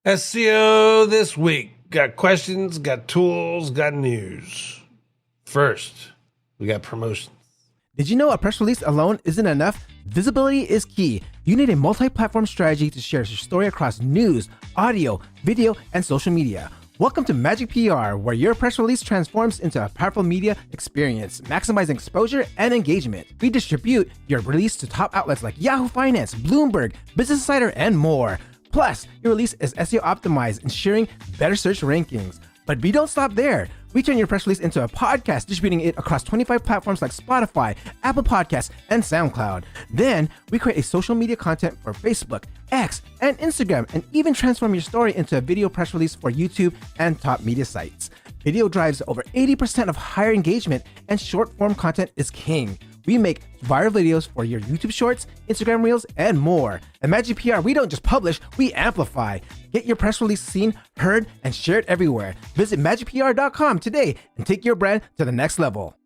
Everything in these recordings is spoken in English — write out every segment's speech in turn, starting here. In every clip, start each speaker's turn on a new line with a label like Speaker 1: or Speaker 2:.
Speaker 1: SEO this week. Got questions, got tools, got news. First, we got promotions.
Speaker 2: Did you know a press release alone isn't enough? Visibility is key. You need a multi-platform strategy to share your story across news, audio, video, and social media. Welcome to Magic PR, where your press release transforms into a powerful media experience, maximizing exposure and engagement. We distribute your release to top outlets like Yahoo Finance, Bloomberg, Business Insider, and more. Plus, your release is SEO optimized, ensuring better search rankings. But we don't stop there. We turn your press release into a podcast, distributing it across 25 platforms like Spotify, Apple Podcasts, and SoundCloud. Then, we create a social media content for Facebook, X, and Instagram, and even transform your story into a video press release for YouTube and top media sites. Video drives over 80% of higher engagement, and short-form content is king. We make viral videos for your YouTube Shorts, Instagram Reels, and more. At Magic PR, we don't just publish, we amplify. Get your press release seen, heard, and shared everywhere. Visit magicpr.com today and take your brand to the next level.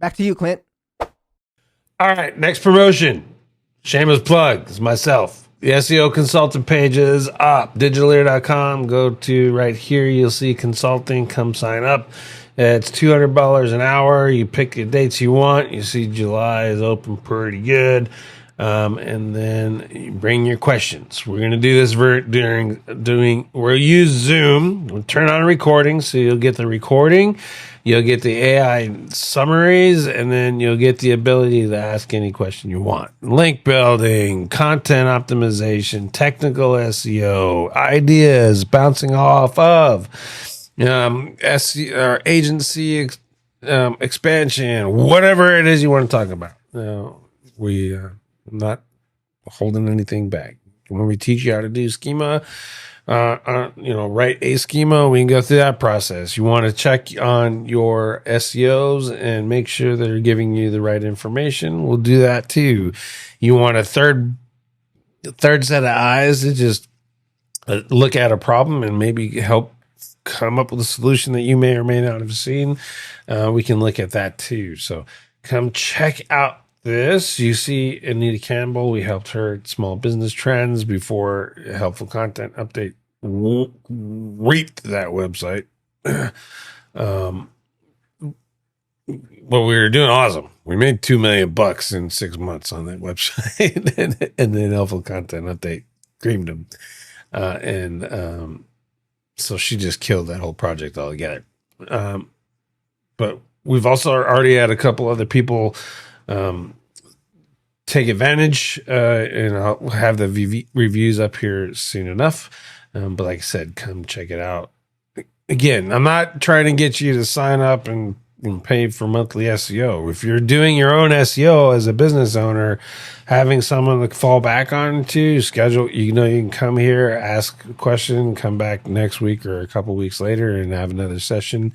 Speaker 2: Back to you, Clint.
Speaker 1: All right, next promotion. Shameless plug. It's myself. The SEO Consultant page is up. Digitaleer.com. Go to right here. You'll see consulting. Come sign up. It's $200 an hour. You pick the dates you want. You see July is open pretty good. And then you bring your questions. We're going to do this we'll use Zoom. We'll turn on recording. So you'll get the recording. You'll get the AI summaries, and then you'll get the ability to ask any question you want. Link building, content optimization, technical SEO, ideas bouncing off of SEO, agency expansion, whatever it is you want to talk about. I'm not holding anything back. When we teach you how to do schema, write a schema, we can go through that process. You want to check on your SEOs and make sure they're giving you the right information. We'll do that too. You want a third set of eyes to just look at a problem and maybe help come up with a solution that you may or may not have seen. We can look at that too. So come check out this. You see Anita Campbell. We helped her at Small Business Trends before helpful content update. Rate that website. But we were doing awesome. We made $2 million in 6 months on that website, and then helpful content update creamed them. So she just killed that whole project altogether. But we've also already had a couple other people take advantage, and I'll have the reviews up here soon enough. But like I said, come check it out. Again, I'm not trying to get you to sign up and pay for monthly SEO. If you're doing your own SEO as a business owner, having someone to fall back on to schedule, you can come here, ask a question, come back next week or a couple weeks later and have another session.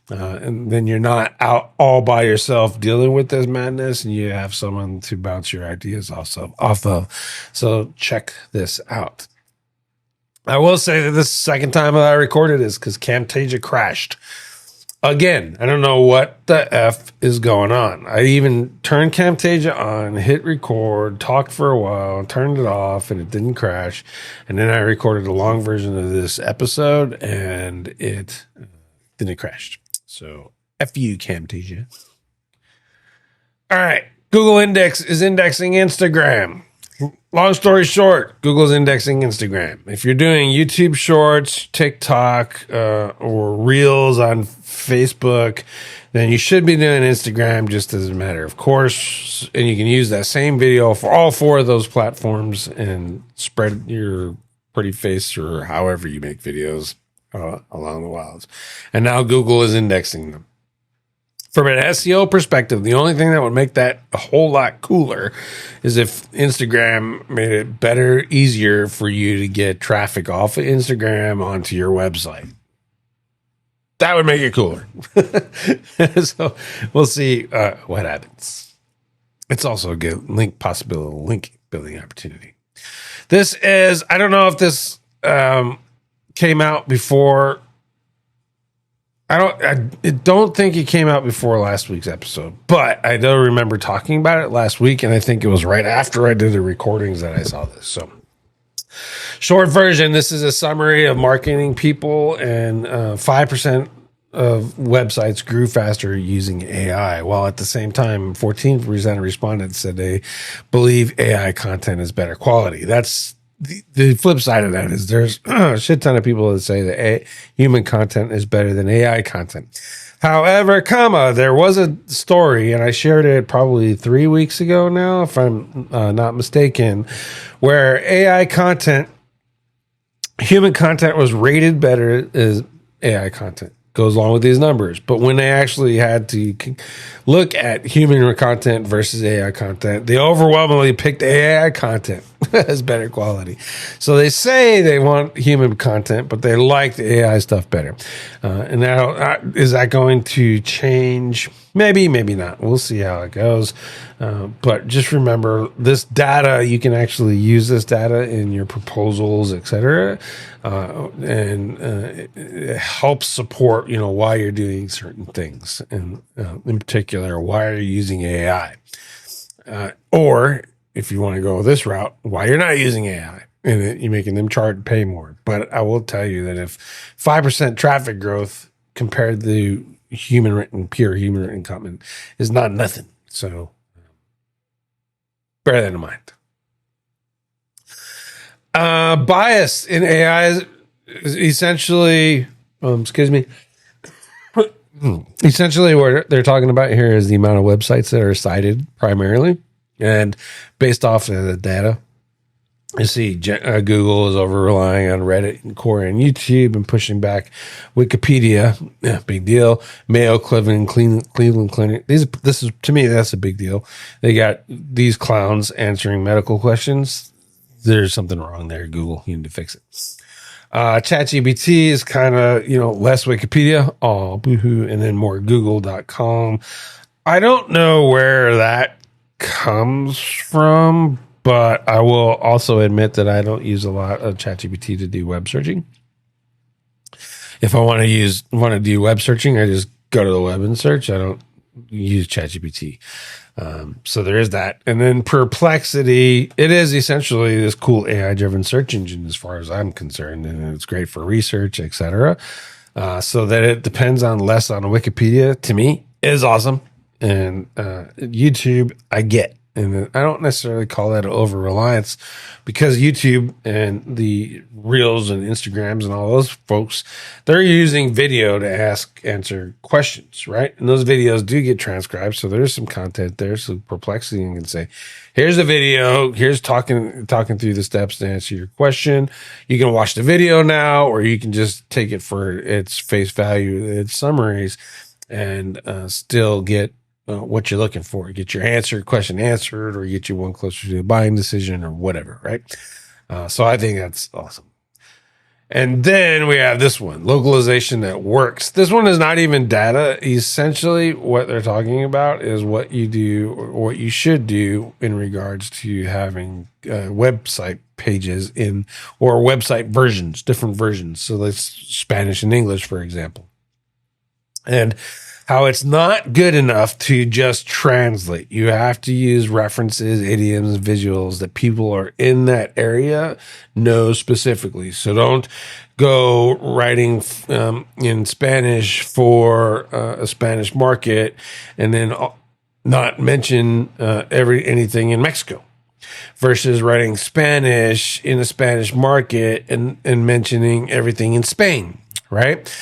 Speaker 1: And then you're not out all by yourself dealing with this madness, and you have someone to bounce your ideas off of. So check this out. I will say that this second time that I recorded is because Camtasia crashed. Again, I don't know what the F is going on. I even turned Camtasia on, hit record, talked for a while, turned it off, and it didn't crash. And then I recorded a long version of this episode, and it didn't crash. So, F you, Camtasia. All right. Google Index is indexing Instagram. Long story short, Google's indexing Instagram. If you're doing YouTube Shorts, TikTok, or Reels on Facebook, then you should be doing Instagram just as a matter of course. And you can use that same video for all 4 of those platforms and spread your pretty face or however you make videos along the wilds. And now Google is indexing them. From an SEO perspective, the only thing that would make that a whole lot cooler is if Instagram made it better, easier for you to get traffic off of Instagram onto your website. That would make it cooler. So we'll see what happens. It's also a good link building opportunity. This is, I don't know if this came out before. I don't think it came out before last week's episode, but I do remember talking about it last week, and I think it was right after I did the recordings that I saw this. So Short version, this is a summary of marketing people, and 5% of websites grew faster using AI, while at the same time, 14% of respondents said they believe AI content is better quality. That's the flip side of that is there's a shit ton of people that say that human content is better than AI content. However, there was a story, and I shared it probably 3 weeks ago now, if I'm not mistaken, where AI content, human content was rated better as AI content. Goes along with these numbers. But when they actually had to look at human content versus AI content, they overwhelmingly picked AI content as better quality. So they say they want human content, but they like the AI stuff better. And now, is that going to change? Maybe, maybe not. We'll see how it goes. But just remember, this data, you can actually use this data in your proposals, etc. And it helps support, why you're doing certain things. And in particular, why are you using AI? Or if you want to go this route, why you're not using AI and you're making them pay more. But I will tell you that if 5% traffic growth compared to pure human written content is not nothing. So bear that in mind. Bias in AI is essentially, essentially what they're talking about here is the amount of websites that are cited primarily, and based off of the data. You see, Google is over relying on Reddit and Quora and YouTube and pushing back Wikipedia. Yeah, big deal. Mayo, Cleveland Clinic. This is, to me, that's a big deal. They got these clowns answering medical questions. There's something wrong there, Google. You need to fix it. ChatGPT is kind of, less Wikipedia. Oh, boohoo. And then more Google.com. I don't know where that comes from, but I will also admit that I don't use a lot of ChatGPT to do web searching. If I want to do web searching, I just go to the web and search. I don't use ChatGPT. So there is that. And then Perplexity, it is essentially this cool AI-driven search engine as far as I'm concerned, and it's great for research, etc. So that it depends less on Wikipedia, to me, is awesome. And YouTube, I get. And I don't necessarily call that an over-reliance, because YouTube and the Reels and Instagrams and all those folks, they're using video to answer questions, right? And those videos do get transcribed, so there's some content there. So Perplexity can say, here's the video, here's talking through the steps to answer your question. You can watch the video now, or you can just take it for its face value, its summaries, and still get what you're looking for. Get your question answered, or get you one closer to a buying decision, or whatever, right? So I think that's awesome. And then we have this one, localization that works. This one is not even data. Essentially, what they're talking about is what you do, or what you should do in regards to having website pages or website versions, different versions. So let's Spanish and English, for example. And how it's not good enough to just translate. You have to use references, idioms, visuals that people are in that area know specifically. So don't go writing in Spanish for a Spanish market and then not mention anything in Mexico, versus writing Spanish in a Spanish market and mentioning everything in Spain. Right?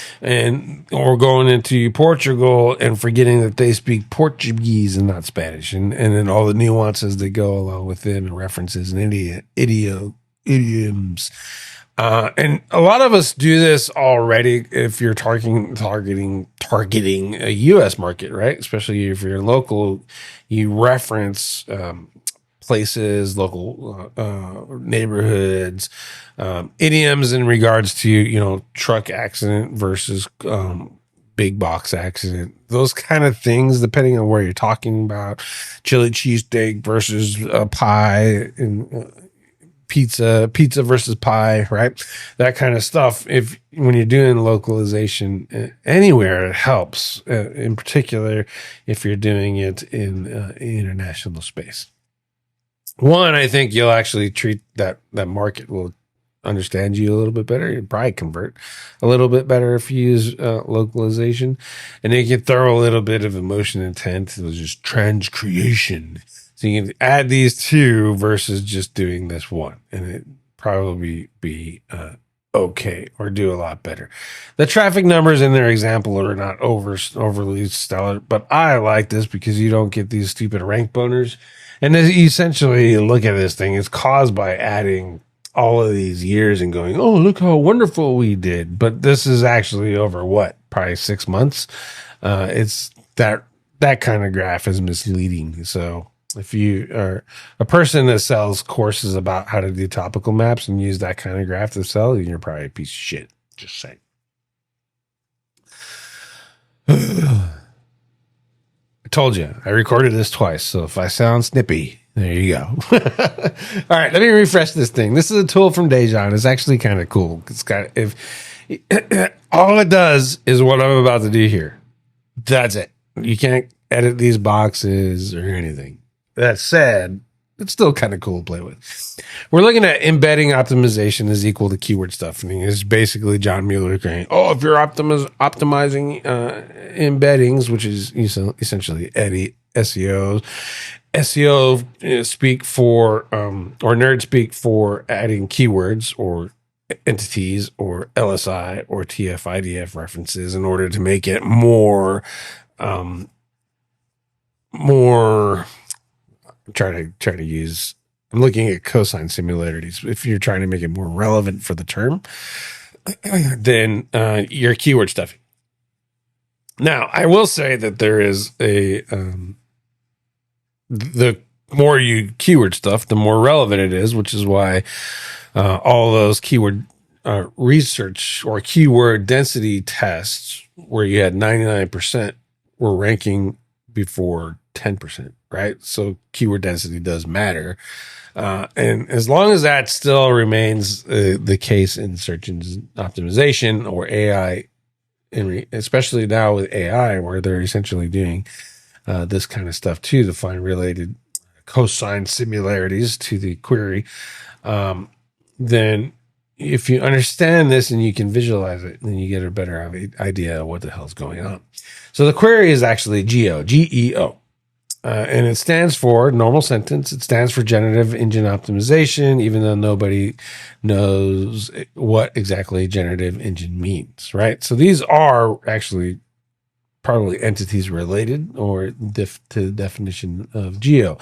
Speaker 1: Or going into Portugal and forgetting that they speak Portuguese and not Spanish, and then all the nuances that go along with it, and references and idioms. And a lot of us do this already if you're targeting a U.S. market, right? Especially if you're local, you reference places, local neighborhoods, idioms in regards to, truck accident versus big box accident, those kind of things, depending on where you're talking about. Chili cheesesteak versus pie, and pizza versus pie, right? That kind of stuff. When you're doing localization anywhere, it helps, in particular if you're doing it in international space. One, I think you'll actually treat that market will understand you a little bit better. You'd probably convert a little bit better if you use localization. And then you can throw a little bit of emotion intent. It was just trend creation. So you can add these two versus just doing this one. And it probably be okay or do a lot better. The traffic numbers in their example are not overly stellar, but I like this because you don't get these stupid rank boners. And essentially, look at this thing. It's caused by adding all of these years and going, oh, look how wonderful we did. But this is actually over what? Probably 6 months. It's that kind of graph is misleading. So if you are a person that sells courses about how to do topical maps and use that kind of graph to sell, you're probably a piece of shit. Just saying. I told you, I recorded this twice. So if I sound snippy, there you go. All right, let me refresh this thing. This is a tool from Dejan. It's actually kind of cool. It's got, if all it does is what I'm about to do here. That's it. You can't edit these boxes or anything. That said, it's still kind of cool to play with. We're looking at embedding optimization is equal to keyword stuffing. It's basically John Mueller saying, oh, if you're optimizing embeddings, which is essentially SEOs, SEO speak for, or nerd speak for adding keywords or entities or LSI or TF-IDF references in order to make it more try to use, I'm looking at cosine similarities. If you're trying to make it more relevant for the term, then your keyword stuffing. Now, I will say that there is the more you keyword stuff, the more relevant it is, which is why all those keyword research or keyword density tests where you had 99% were ranking before 10%, right? So keyword density does matter. And as long as that still remains the case in search engine optimization or AI, especially now with AI, where they're essentially doing this kind of stuff too to find related cosine similarities to the query, then if you understand this and you can visualize it, then you get a better idea of what the hell's going on. So the query is actually GEO, GEO. And it stands for normal sentence. It stands for generative engine optimization, even though nobody knows what exactly generative engine means, right? So these are actually probably entities related or to the definition of geo.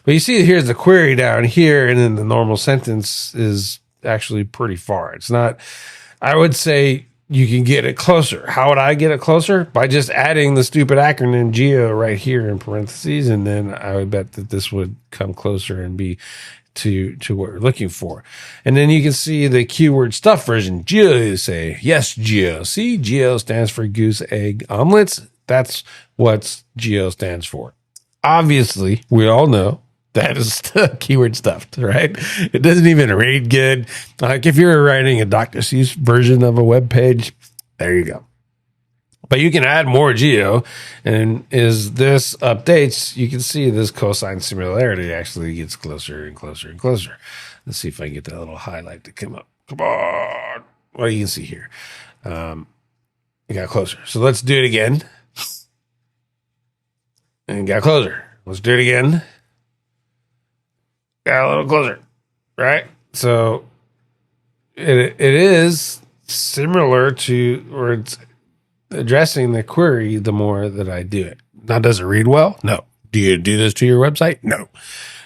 Speaker 1: But you see here's the query down here, and then the normal sentence is actually pretty far. It's not, I would say, you can get it closer. How would I get it closer? By just adding the stupid acronym GEO right here in parentheses, and then I would bet that this would come closer and be to what we're looking for. And then you can see the keyword stuff version. GEO, you say, yes, GEO. See, GEO stands for goose egg omelets. That's what GEO stands for. Obviously, we all know that is keyword stuffed, right? It doesn't even read good. Like if you're writing a Dr. Seuss version of a web page, there you go. But you can add more geo, and as this updates, you can see this cosine similarity actually gets closer and closer and closer. Let's see if I can get that little highlight to come up. Come on. Well, you can see here. It got closer. So let's do it again. And got closer. Let's do it again. Got a little closer, right? So it is similar to, or it's addressing the query the more that I do it. Now, does it read well? No. Do you do this to your website? No.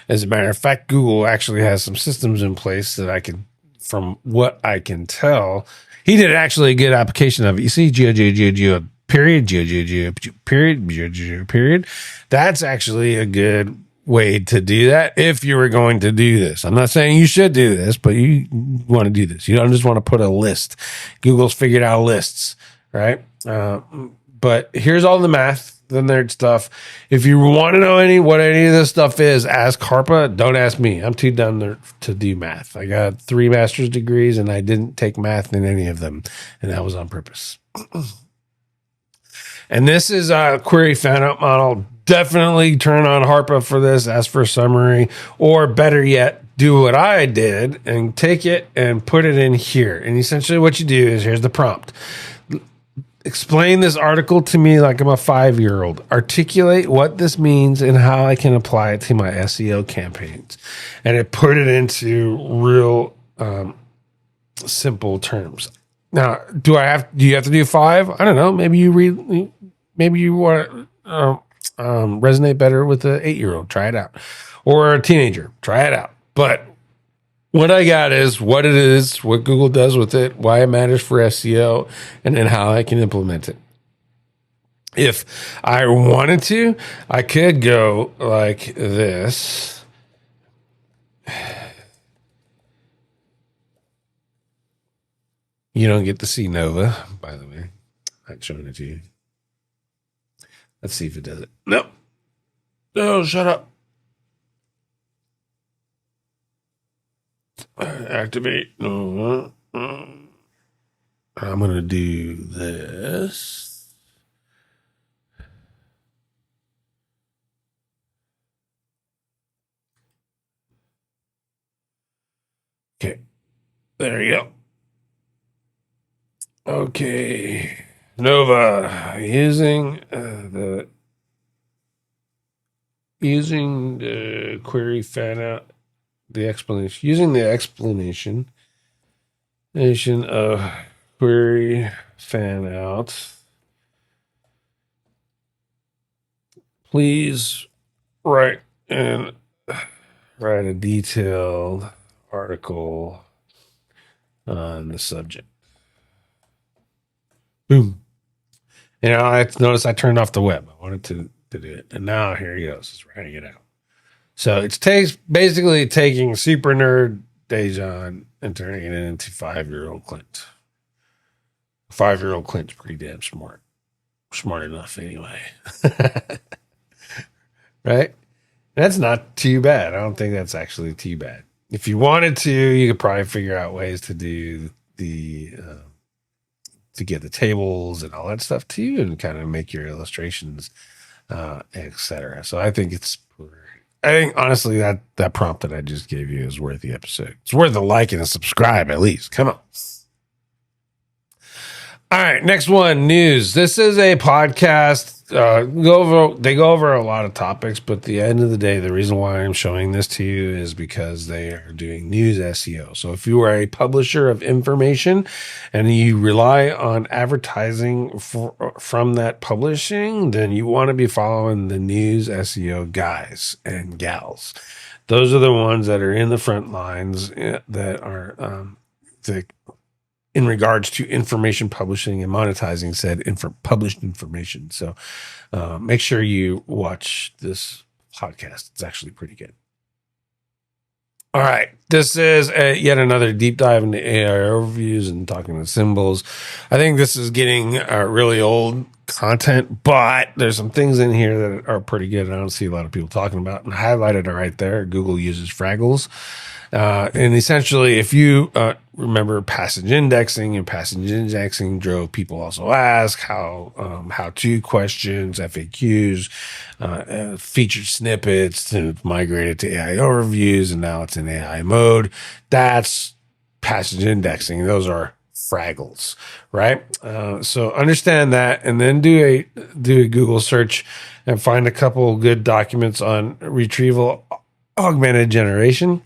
Speaker 1: As a matter of fact, Google actually has some systems in place that I can, from what I can tell, he did actually a good application of it. You see, geo, period, geo, period, geo, period. That's actually a good way to do that if you were going to do this. I'm not saying you should do this, but you want to do this. You don't just want to put a list. Google's figured out lists, right? But here's all the math, the nerd stuff. If you want to know what any of this stuff is, ask Harpa. Don't ask me. I'm too dumb to do math. I got 3 master's degrees and I didn't take math in any of them. And that was on purpose. And this is a query fan out model. Definitely turn on Harpa for this. Ask for a summary, or better yet, do what I did and take it and put it in here. And essentially what you do is, here's the prompt. Explain this article to me like I'm a 5-year-old. Articulate what this means and how I can apply it to my SEO campaigns. And it put it into real simple terms. Now, do you have to do 5? I don't know. Maybe you want to resonate better with an 8-year-old. Try it out. Or a teenager. Try it out. But what I got is what it is, what Google does with it, why it matters for SEO, and then how I can implement it. If I wanted to, I could go like this. You don't get to see Nova, by the way. I'm showing it to you. Let's see if it does it. Nope. No, shut up. Activate. I'm going to do this. Okay. There you go. Okay. Nova, using the query fan out. Using the explanation of query fan out. Please write a detailed article on the subject. Boom. I noticed I turned off the web. I wanted to do it. And now here he goes. It's writing it out. So it's basically taking super nerd Dejan and turning it into 5-year-old Clint. 5-year-old Clint's pretty damn smart. Smart enough anyway. Right? That's not too bad. I don't think that's actually too bad. If you wanted to, you could probably figure out ways to do to get the tables and all that stuff too, and kind of make your illustrations, etc. So I think honestly that prompt that I just gave you is worth the episode. It's worth a like and a subscribe at least. Come on. All right, next one, news. This is a podcast. They go over a lot of topics, but at the end of the day, the reason why I'm showing this to you is because they are doing news SEO. So if you are a publisher of information and you rely on advertising from that publishing, then you want to be following the news SEO guys and gals. Those are the ones that are in the front lines that are in regards to information publishing and monetizing said published information. So make sure you watch this podcast. It's actually pretty good. All right. This is yet another deep dive into AI overviews and talking to symbols. I think this is getting really old content, but there's some things in here that are pretty good. And I don't see a lot of people talking about, and highlighted it right there. Google uses Fraggles. And essentially, if you remember passage indexing, and passage indexing drove people also ask how-to questions, FAQs, featured snippets to migrated to AI overviews, and now it's in AI mode. That's passage indexing. Those are Fraggles, right? So understand that, and then do a Google search and find a couple good documents on retrieval augmented generation,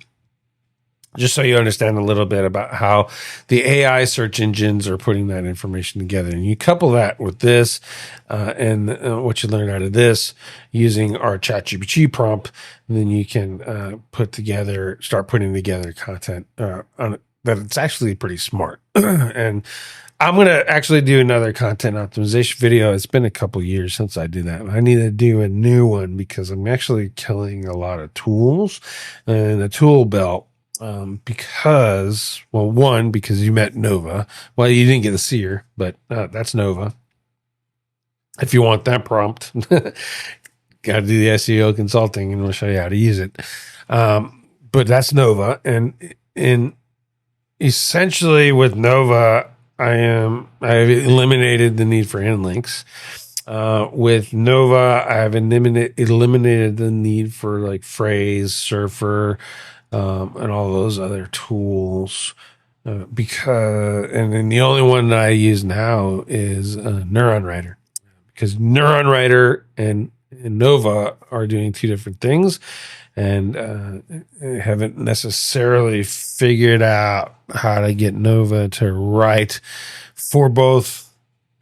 Speaker 1: just so you understand a little bit about how the AI search engines are putting that information together. And you couple that with this and what you learn out of this using our ChatGPT prompt, and then you can start putting together content on it that it's actually pretty smart. And I'm going to actually do another content optimization video. It's been a couple years since I did that. I need to do a new one because I'm actually killing a lot of tools and the tool belt. Because you met Nova. Well, you didn't get to see her, but that's Nova. If you want that prompt, got to do the SEO consulting, and we'll show you how to use it. But that's Nova, and essentially with Nova, I've eliminated the need for links. With Nova, I have eliminated the need for like phrase, surfer, and all those other tools. And then the only one that I use now is Neuron Writer, because Neuron Writer and Nova are doing two different things, and haven't necessarily figured out how to get Nova to write for both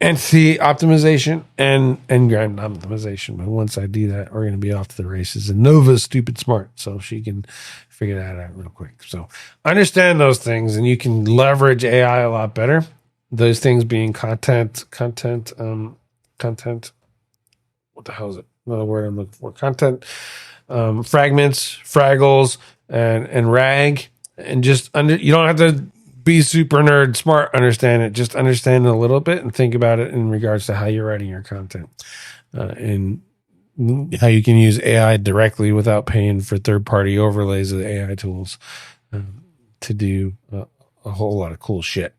Speaker 1: entity optimization and end-ground optimization. But once I do that, we're going to be off to the races. And Nova's stupid smart, so she can figure that out real quick. So understand those things, and you can leverage AI a lot better. Those things being content. What the hell is it? Another word I'm looking for. Content, fragments, fraggles, and rag. And just you don't have to be super nerd smart, understand it. Just understand it a little bit and think about it in regards to how you're writing your content, and how you can use AI directly without paying for third-party overlays of the AI tools to do a whole lot of cool shit.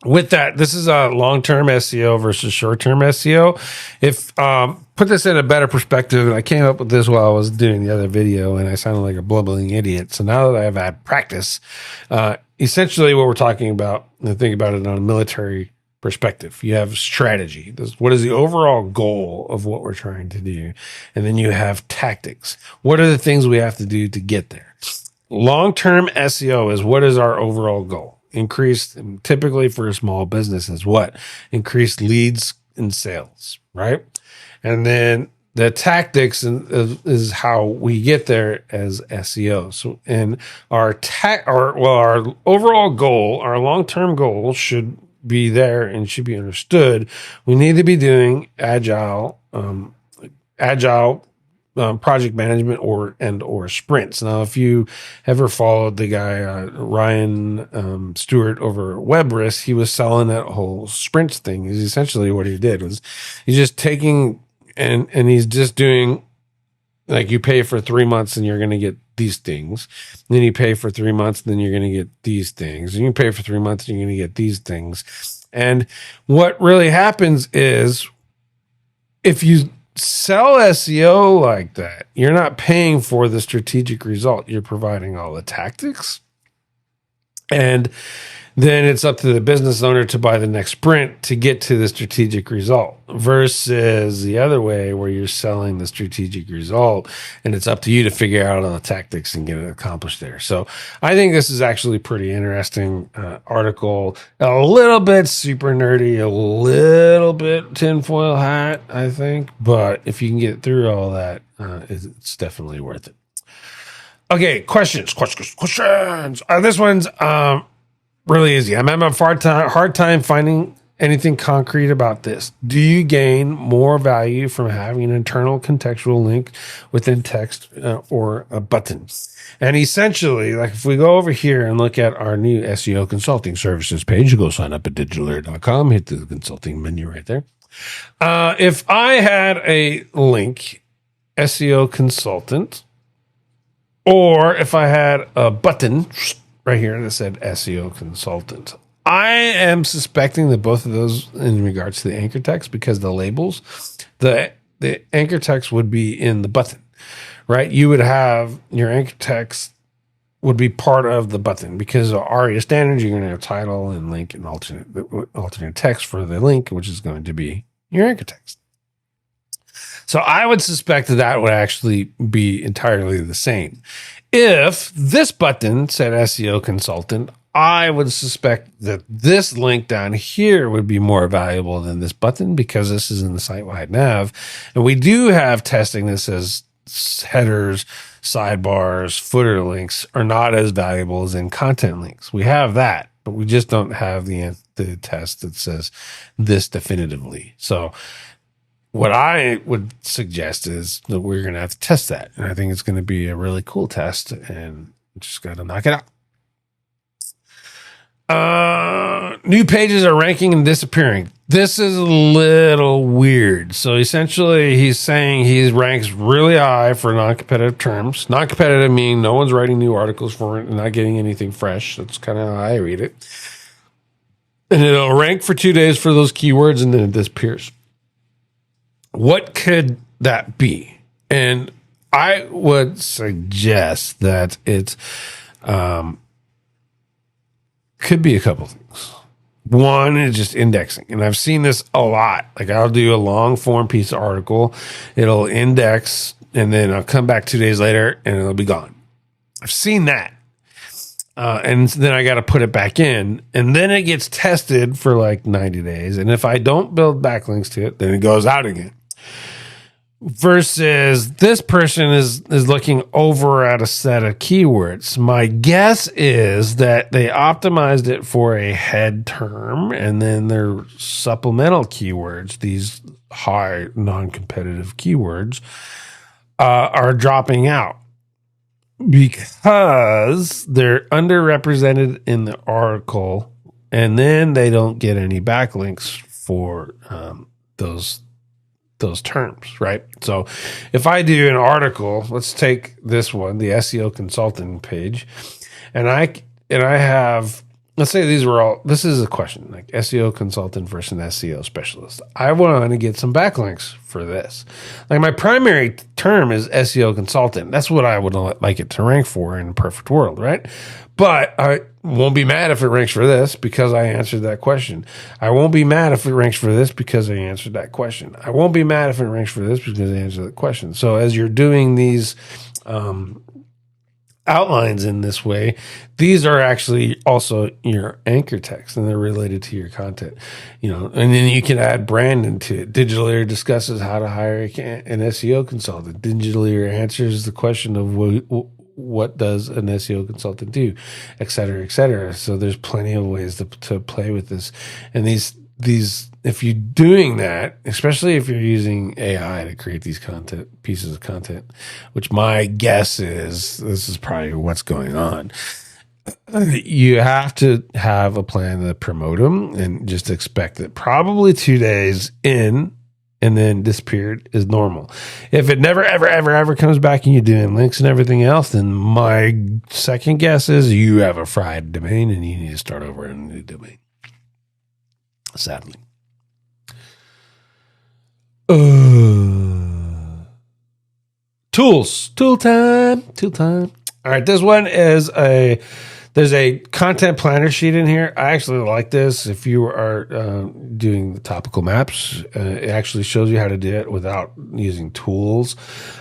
Speaker 1: With that, this is a long-term SEO versus short-term SEO. If put this in a better perspective, and I came up with this while I was doing the other video, and I sounded like a blubbering idiot. So now that I've had practice, essentially what we're talking about, and think about it on a military perspective. You have strategy. What is the overall goal of what we're trying to do? And then you have tactics. What are the things we have to do to get there? Long-term SEO is, what is our overall goal? Increased, typically for a small business, is what? Increased leads and sales, right? And then the tactics is how we get there as SEO. So, and our overall goal, our long-term goal should be there and should be understood. We need to be doing agile project management or sprints. Now, if you ever followed the guy Ryan Stewart over Webris, he was selling that whole sprints thing. Is essentially what he did was he's just taking and he's just doing, like, you pay for 3 months and you're going to get these things. And then you pay for 3 months and then you're going to get these things. And you pay for 3 months and you're going to get these things. And what really happens is, if you sell SEO like that, you're not paying for the strategic result. You're providing all the tactics. And then it's up to the business owner to buy the next sprint to get to the strategic result, versus the other way where you're selling the strategic result and it's up to you to figure out all the tactics and get it accomplished there. So I think this is actually pretty interesting article, a little bit super nerdy, a little bit tinfoil hat, I think. But if you can get through all that, it's definitely worth it. Okay, questions. This one's really easy. I'm having a hard time finding anything concrete about this. Do you gain more value from having an internal contextual link within text or a button? And essentially, like, if we go over here and look at our new SEO consulting services page, go sign up at Digitaleer.com, hit the consulting menu right there. If I had a link, SEO Consultant, or if I had a button right here that said SEO Consultant, I am suspecting that both of those, in regards to the anchor text, because the labels, the anchor text would be in the button, right? You would have your anchor text would be part of the button, because of ARIA standards, you're going to have title and link and alternate text for the link, which is going to be your anchor text. So I would suspect that would actually be entirely the same. If this button said SEO Consultant, I would suspect that this link down here would be more valuable than this button, because this is in the site-wide nav. And we do have testing that says headers, sidebars, footer links are not as valuable as in content links. We have that, but we just don't have the test that says this definitively. So what I would suggest is that we're going to have to test that. And I think it's going to be a really cool test, and just got to knock it out. New pages are ranking and disappearing. This is a little weird. So essentially, he's saying he ranks really high for non-competitive terms. Non-competitive meaning no one's writing new articles for it and not getting anything fresh. That's kind of how I read it. And it'll rank for 2 days for those keywords, and then it disappears. What could that be? And I would suggest that it could be a couple things. One is just indexing. And I've seen this a lot. Like I'll do a long form piece of article. It'll index and then I'll come back 2 days later and it'll be gone. I've seen that. And then I got to put it back in and then it gets tested for like 90 days. And if I don't build backlinks to it, then it goes out again. Versus this person is looking over at a set of keywords. My guess is that they optimized it for a head term and then their supplemental keywords, these high non-competitive keywords, are dropping out because they're underrepresented in the article and then they don't get any backlinks for those terms, right? So if I do an article, let's take this one, the SEO Consultant page, and I have, let's say this is a question, like SEO Consultant versus an SEO Specialist. I want to get some backlinks for this. Like my primary term is SEO Consultant. That's what I would like it to rank for in a perfect world, right? But I won't be mad if it ranks for this because I answered that question. I won't be mad if it ranks for this because I answered that question. I won't be mad if it ranks for this because I answered that question. So as you're doing these outlines in this way, these are actually also your anchor text and they're related to your content, and then you can add brand into it. Digitaleer discusses how to hire an SEO consultant. Digitaleer answers the question of what does an SEO consultant do, et cetera, et cetera. So there's plenty of ways to play with this. And these, if you're doing that, especially if you're using AI to create these pieces of content, which my guess is this is probably what's going on. You have to have a plan to promote them and just expect that probably 2 days in and then disappeared is normal. If it never, ever, ever, ever comes back and you're doing links and everything else, then my second guess is you have a fried domain and you need to start over in a new domain. Sadly. Tools. Tool time. All right, this one is there's a content planner sheet in here. I actually like this. If you are doing the topical maps, it actually shows you how to do it without using tools.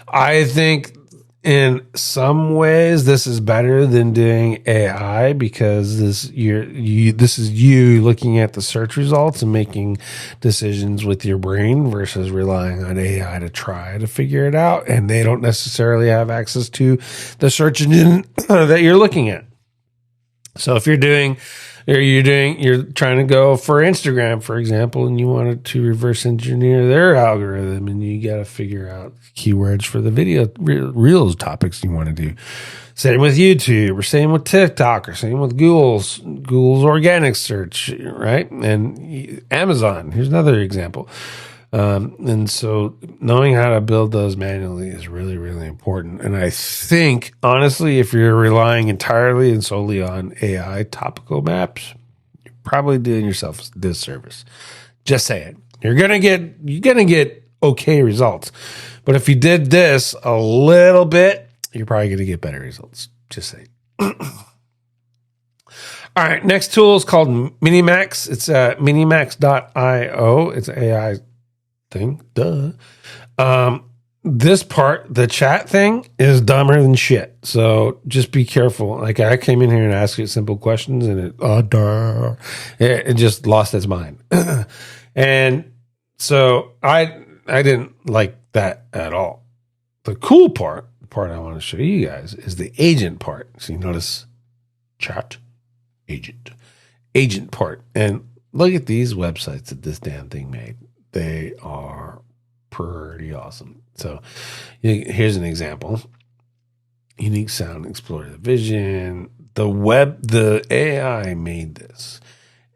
Speaker 1: I think in some ways this is better than doing AI because this is you looking at the search results and making decisions with your brain versus relying on AI to try to figure it out. And they don't necessarily have access to the search engine that you're looking at. So if you're trying to go for Instagram, for example, and you wanted to reverse engineer their algorithm and you got to figure out keywords for the video reels topics you want to do. Same with YouTube or same with TikTok or same with Google's organic search, right? And Amazon, here's another example. And so knowing how to build those manually is really, really important. And I think, honestly, if you're relying entirely and solely on AI topical maps, you're probably doing yourself a disservice. Just saying. You're gonna get okay results. But if you did this a little bit, you're probably gonna get better results. Just saying. All right, next tool is called Minimax. It's minimax.io. It's an AI thing. Duh. This part, the chat thing, is dumber than shit. So just be careful. Like I came in here and asked it simple questions, and it just lost its mind. And so I didn't like that at all. The cool part, the part I want to show you guys, is the agent part. So you notice chat, agent part, and look at these websites that this damn thing made. They are pretty awesome. So here's an example. Unique sound, explore the vision. The AI made this.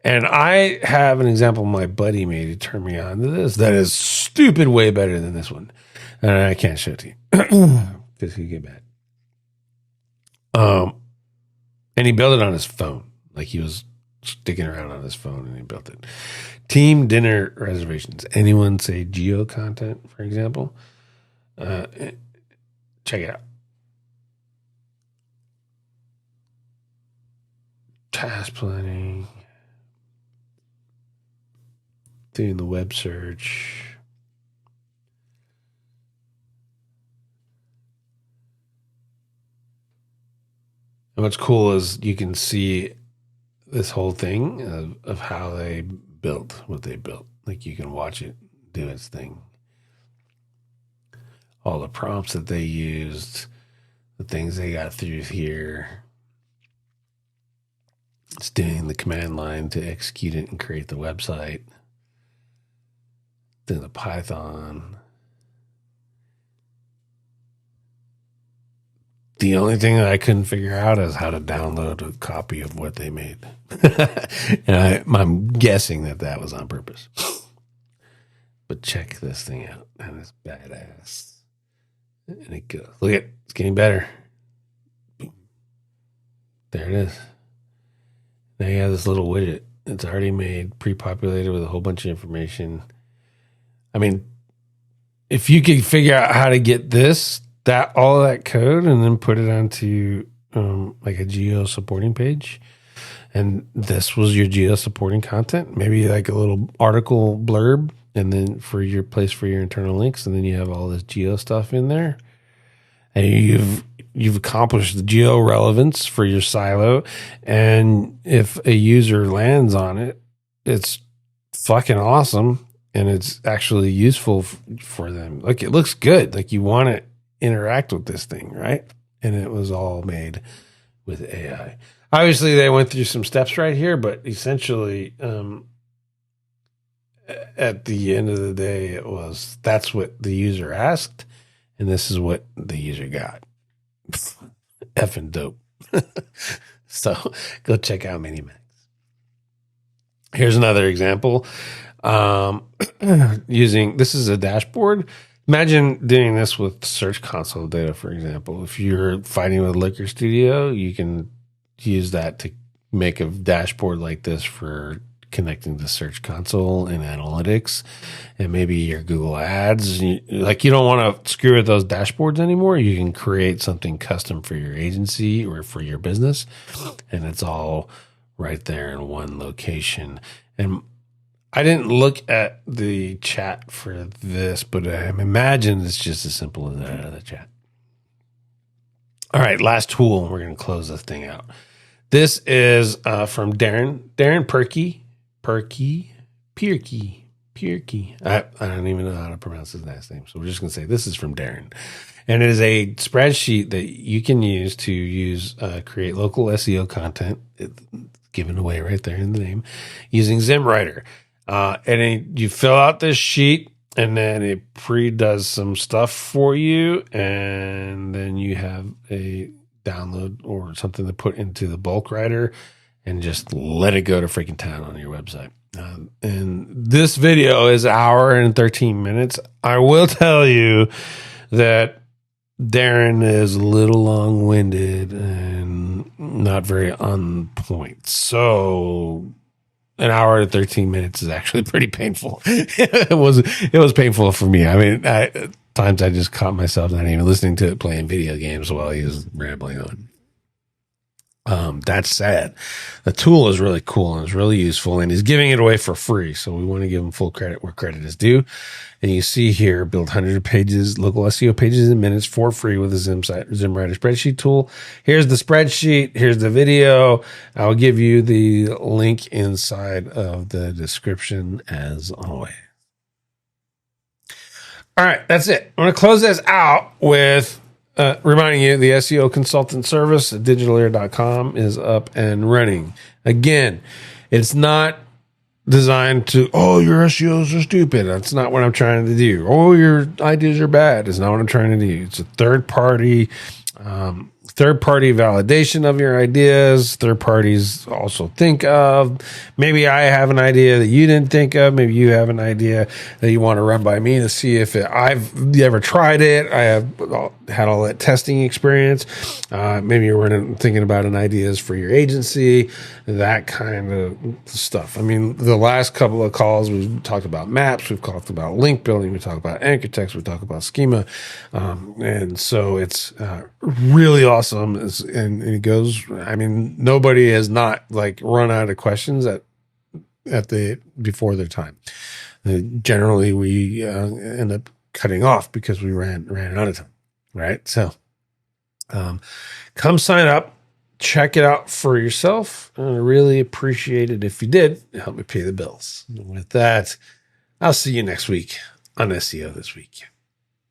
Speaker 1: And I have an example my buddy made to turn me on to this that is stupid way better than this one. And I can't show it to you because he get mad. And he built it on his phone. Like he was sticking around on his phone and he built it. Team dinner reservations. Anyone say geo content, for example? Check it out. Task planning. Doing the web search. And what's cool is you can see this whole thing of how they built what they built. Like you can watch it do its thing. All the prompts that they used, the things they got through here. It's doing the command line to execute it and create the website. Then the Python. The only thing that I couldn't figure out is how to download a copy of what they made. And I'm guessing that was on purpose. But check this thing out. And it's badass. And it goes. Look at it. It's getting better. Boom. There it is. Now you have this little widget. It's already made, pre-populated with a whole bunch of information. I mean, if you could figure out how to get this, all of that code, and then put it onto like a Geo supporting page, and this was your Geo supporting content, maybe like a little article blurb, and then for your place for your internal links, and then you have all this Geo stuff in there, and you've accomplished the Geo relevance for your silo. And if a user lands on it, it's fucking awesome, and it's actually useful for them. Like, it looks good. Like, you want to interact with this thing, right? And it was all made with AI. Obviously, they went through some steps right here, but essentially, at the end of the day, that's what the user asked, and this is what the user got. Effing dope. So go check out Miniax. Here's another example. This is a dashboard. Imagine doing this with Search Console data, for example. If you're fighting with Liquor Studio, you can use that to make a dashboard like this for connecting to Search Console and analytics, and maybe your Google Ads. You don't want to screw with those dashboards anymore. You can create something custom for your agency or for your business, and it's all right there in one location. And I didn't look at the chat for this, but I imagine it's just as simple as that the chat. All right, last tool, and we're going to close this thing out. This is from Darren Perky. I don't even know how to pronounce his last name, so we're just going to say this is from Darren. And it is a spreadsheet that you can use to create local SEO content. It's given away right there in the name, using ZimWriter. And you fill out this sheet, and then it pre-does some stuff for you, and then you have a download or something to put into the bulk writer and just let it go to freaking town on your website. And this video is 1 hour and 13 minutes. I will tell you that Darren is a little long-winded and not very on point. So 1 hour and 13 minutes is actually pretty painful. It was painful for me. I mean, at times I just caught myself not even listening to it playing video games while he was rambling on. That's sad. The tool is really cool and it's really useful, and he's giving it away for free. So we want to give him full credit where credit is due. And you see here, build hundreds of pages, local SEO pages in minutes for free with the ZimWriter spreadsheet tool. Here's the spreadsheet. Here's the video. I'll give you the link inside of the description as always. All right, that's it. I'm going to close this out with reminding you the SEO Consultant service at Digitaleer.com is up and running. Again, it's not designed to, your SEOs are stupid. That's not what I'm trying to do. Your ideas are bad. It's not what I'm trying to do. It's a third party third-party validation of your ideas. Third parties also think of. Maybe I have an idea that you didn't think of. Maybe you have an idea that you want to run by me to see if I've ever tried it. I have had all that testing experience. Maybe you're thinking about an ideas for your agency, that kind of stuff. I mean, the last couple of calls, we've talked about maps, we've talked about link building, we talked about anchor text, we talked about schema. And so it's really awesome. And it goes, I mean, nobody has not like run out of questions before their time. Generally, we end up cutting off because we ran out of time, right? So come sign up. Check it out for yourself. I really appreciate it if you did. Help me pay the bills. And with that, I'll see you next week on SEO This Week.